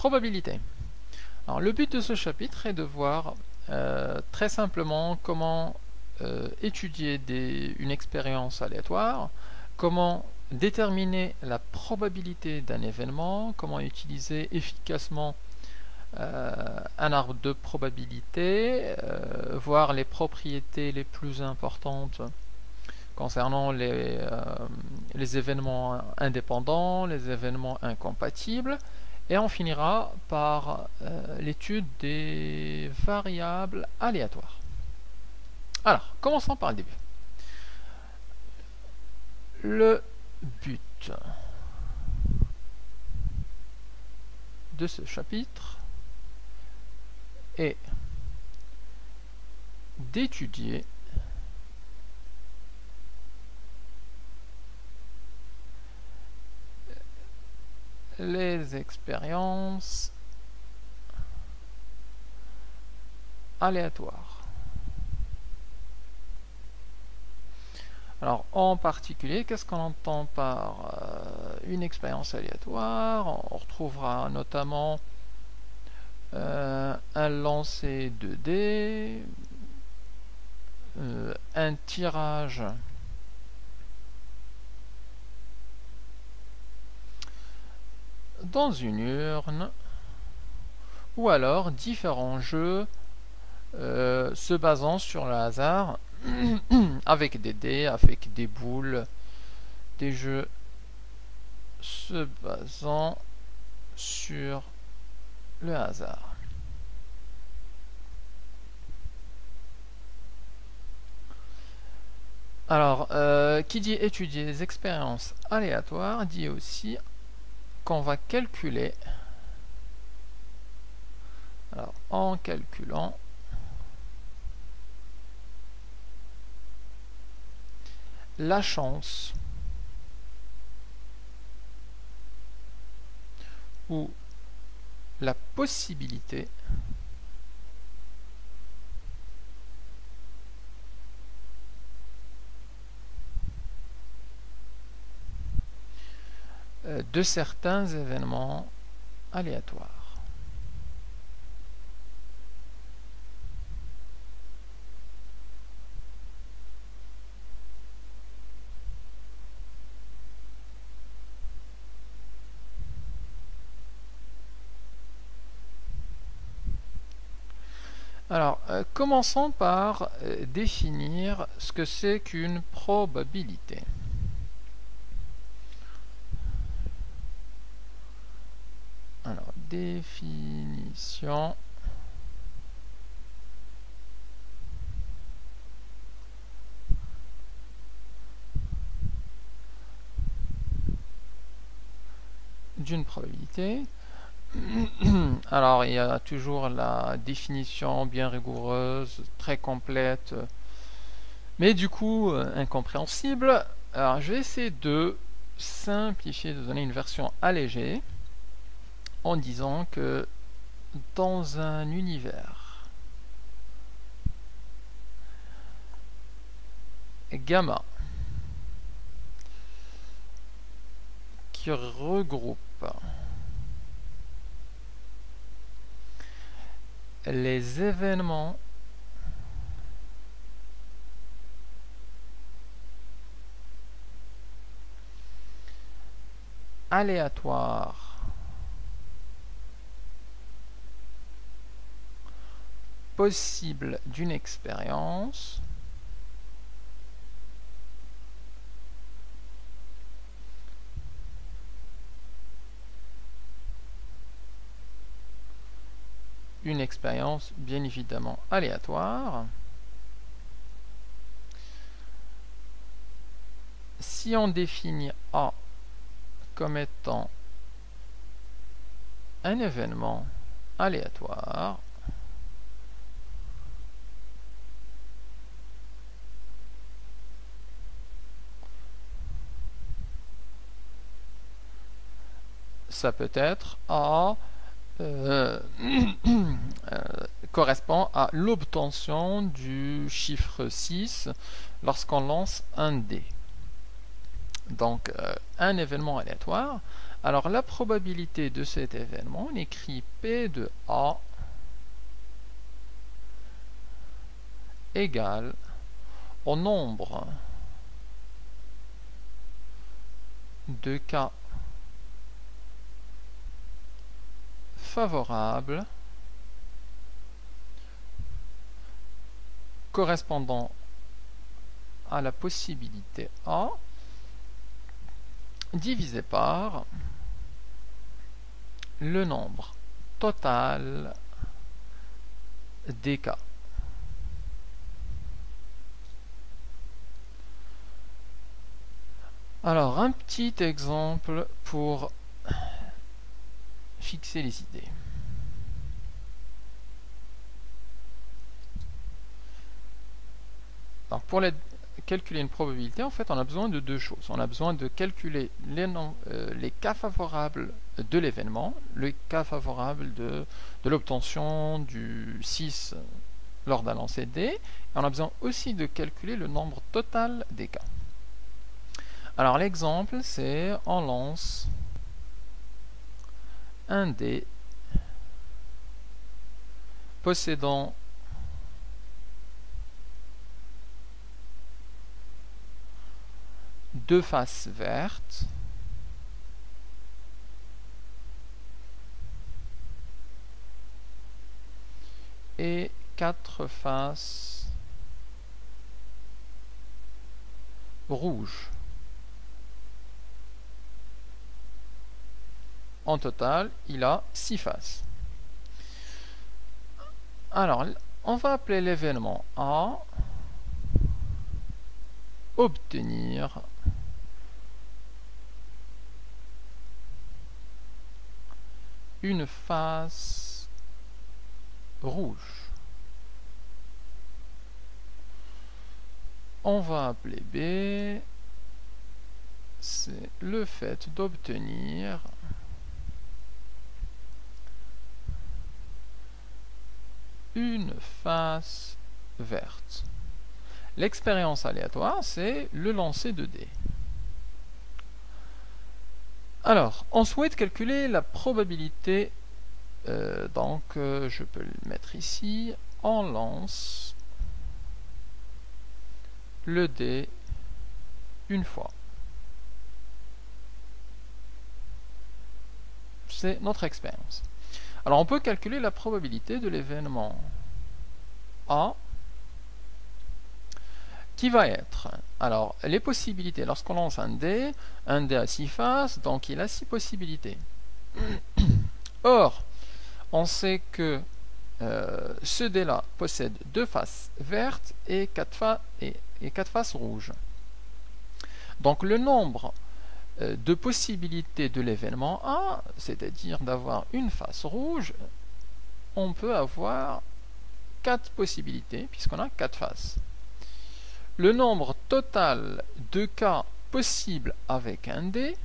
Probabilité. Alors, le but de ce chapitre est de voir très simplement comment étudier une expérience aléatoire, comment déterminer la probabilité d'un événement, comment utiliser efficacement un arbre de probabilité, voir les propriétés les plus importantes concernant les événements indépendants, les événements incompatibles, et on finira par l'étude des variables aléatoires. Alors, commençons par le début. Le but de ce chapitre est d'étudier les expériences aléatoires. Alors, en particulier, qu'est-ce qu'on entend par une expérience aléatoire? On retrouvera notamment un lancer de dés, un tirage dans une urne, ou alors différents jeux se basant sur le hasard, avec des dés, avec des boules, des jeux se basant sur le hasard. Alors, qui dit étudier les expériences aléatoires dit aussi qu'on va calculer, alors en calculant la chance ou la possibilité de certains événements aléatoires. Alors, commençons par définir ce que c'est qu'une probabilité. Alors, définition d'une probabilité. Alors, il y a toujours la définition bien rigoureuse, très complète, mais du coup incompréhensible. Alors, je vais essayer de simplifier, de donner une version allégée, en disant que dans un univers gamma qui regroupe les événements aléatoires possibles d'une expérience bien évidemment aléatoire. Si on définit A comme étant un événement aléatoire, ça peut être A correspond à l'obtention du chiffre 6 lorsqu'on lance un dé. Donc un événement aléatoire Alors la probabilité de cet événement, on écrit P de A égale au nombre de cas favorables correspondant à la possibilité A divisé par le nombre total des cas. Alors, un petit exemple pour fixer les idées. Donc, pour calculer une probabilité, en fait, on a besoin de deux choses. On a besoin de calculer les cas favorables de l'événement, le cas favorable de l'obtention du 6 lors d'un lancer de dés, et on a besoin aussi de calculer le nombre total des cas. Alors l'exemple, c'est on lance un dé possédant deux faces vertes et quatre faces rouges. En total, il a 6 faces. Alors, on va appeler l'événement A obtenir une face rouge. On va appeler B, c'est le fait d'obtenir une face verte. L'expérience aléatoire, c'est le lancer de dés. Alors, on souhaite calculer la probabilité, je peux le mettre ici, on lance le dé une fois. C'est notre expérience. Alors on peut calculer la probabilité de l'événement A qui va être, alors les possibilités, lorsqu'on lance un dé a 6 faces, donc il a 6 possibilités. Or, on sait que ce dé-là possède 2 faces vertes et 4 faces rouges. Donc le nombre de possibilités de l'événement A, c'est-à-dire d'avoir une face rouge, on peut avoir 4 possibilités, puisqu'on a 4 faces. Le nombre total de cas possibles avec un dé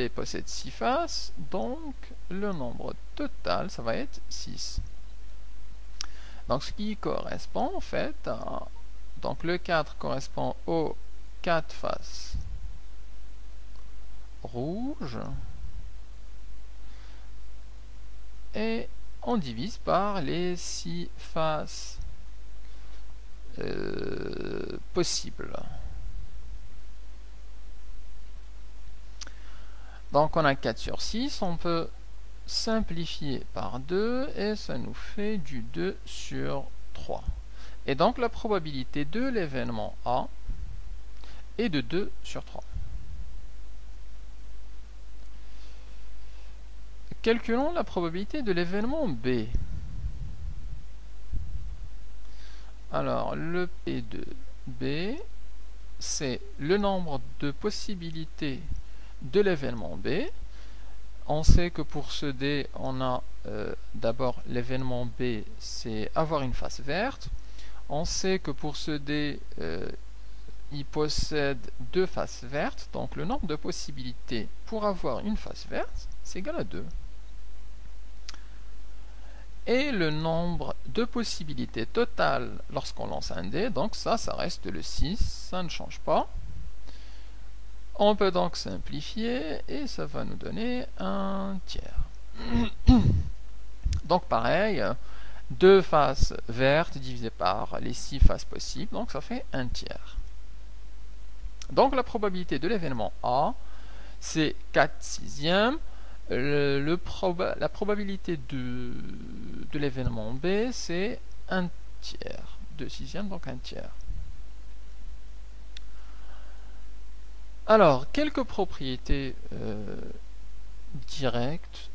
possède 6 faces, donc le nombre total, ça va être 6. Donc ce qui correspond en fait à... Donc le 4 correspond aux 4 faces rouges. Et on divise par les 6 faces possibles. Donc on a 4 sur 6, on peut simplifier par 2 et ça nous fait du 2 sur 3. Et donc la probabilité de l'événement A est de 2 sur 3. Calculons la probabilité de l'événement B. Alors, le P de B, c'est le nombre de possibilités de l'événement B. On sait que pour ce dé, on a d'abord l'événement B, c'est avoir une face verte. On sait que pour ce dé, il possède 2 faces vertes. Donc, le nombre de possibilités pour avoir une face verte, c'est égal à 2. Et le nombre de possibilités totales lorsqu'on lance un dé, donc ça reste le 6, ça ne change pas. On peut donc simplifier et ça va nous donner un tiers. Donc pareil, 2 faces vertes divisées par les 6 faces possibles, donc ça fait un tiers. Donc la probabilité de l'événement A, c'est 4 sixièmes. La probabilité de l'événement B, c'est un tiers. 2 sixièmes, donc un tiers. Alors, quelques propriétés directes.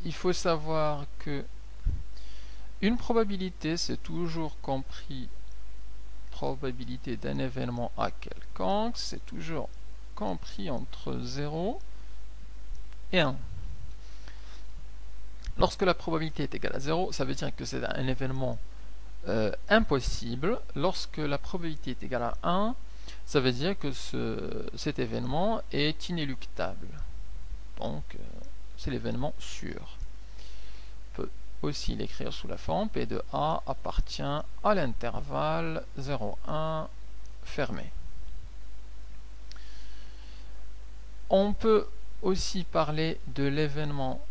Il faut savoir que une probabilité, c'est toujours compris probabilité d'un événement A quelconque, c'est toujours compris entre 0 et 1. Lorsque la probabilité est égale à 0, ça veut dire que c'est un événement impossible. Lorsque la probabilité est égale à 1, ça veut dire que cet événement est inéluctable. Donc, c'est l'événement sûr. On peut aussi l'écrire sous la forme P de A appartient à l'intervalle 0,1 fermé. On peut aussi parler de l'événement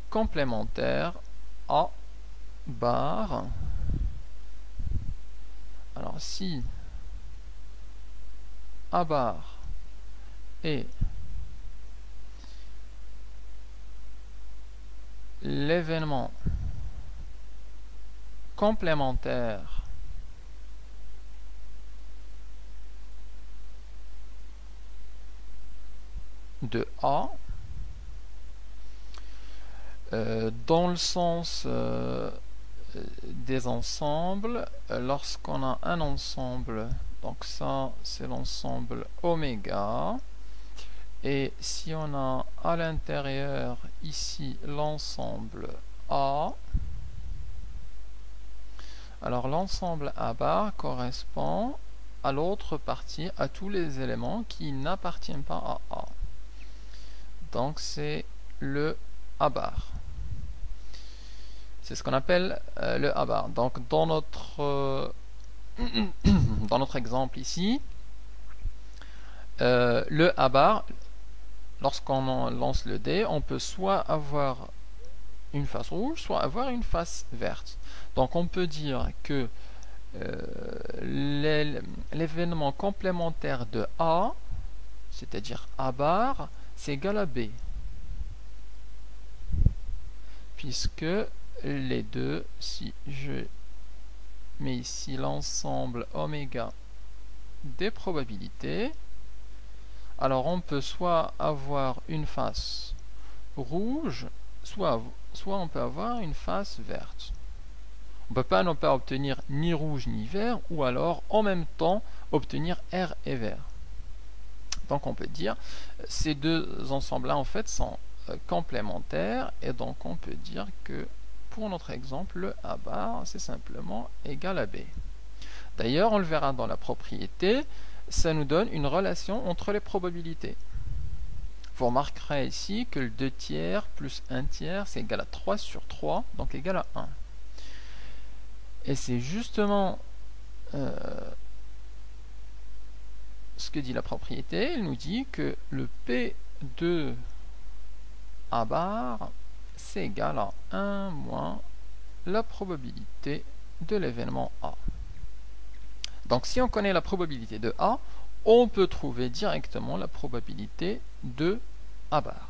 complémentaire A bar. Alors si A bar est l'événement complémentaire de A, dans le sens des ensembles, lorsqu'on a un ensemble, donc ça c'est l'ensemble oméga, et si on a à l'intérieur ici l'ensemble A, alors l'ensemble A bar correspond à l'autre partie, à tous les éléments qui n'appartiennent pas à A. Donc c'est le A bar. C'est ce qu'on appelle le A bar. Donc dans notre exemple ici, le A bar, lorsqu'on lance le dé, on peut soit avoir une face rouge, soit avoir une face verte. Donc on peut dire que l'événement complémentaire de A, c'est-à-dire A bar, c'est égal à B. Puisque les deux, si je mets ici l'ensemble oméga des probabilités, alors on peut soit avoir une face rouge, soit on peut avoir une face verte. On ne peut pas non pas obtenir ni rouge ni vert, ou alors en même temps obtenir R et vert. Donc on peut dire ces deux ensembles-là en fait sont complémentaires, et donc on peut dire que pour notre exemple, le A bar c'est simplement égal à B. D'ailleurs, on le verra dans la propriété, ça nous donne une relation entre les probabilités. Vous remarquerez ici que le 2 tiers plus 1 tiers, c'est égal à 3 sur 3, donc égal à 1. Et c'est justement ce que dit la propriété. Elle nous dit que le P de A bar, c'est égal à 1 moins la probabilité de l'événement A. Donc si on connaît la probabilité de A, on peut trouver directement la probabilité de A bar.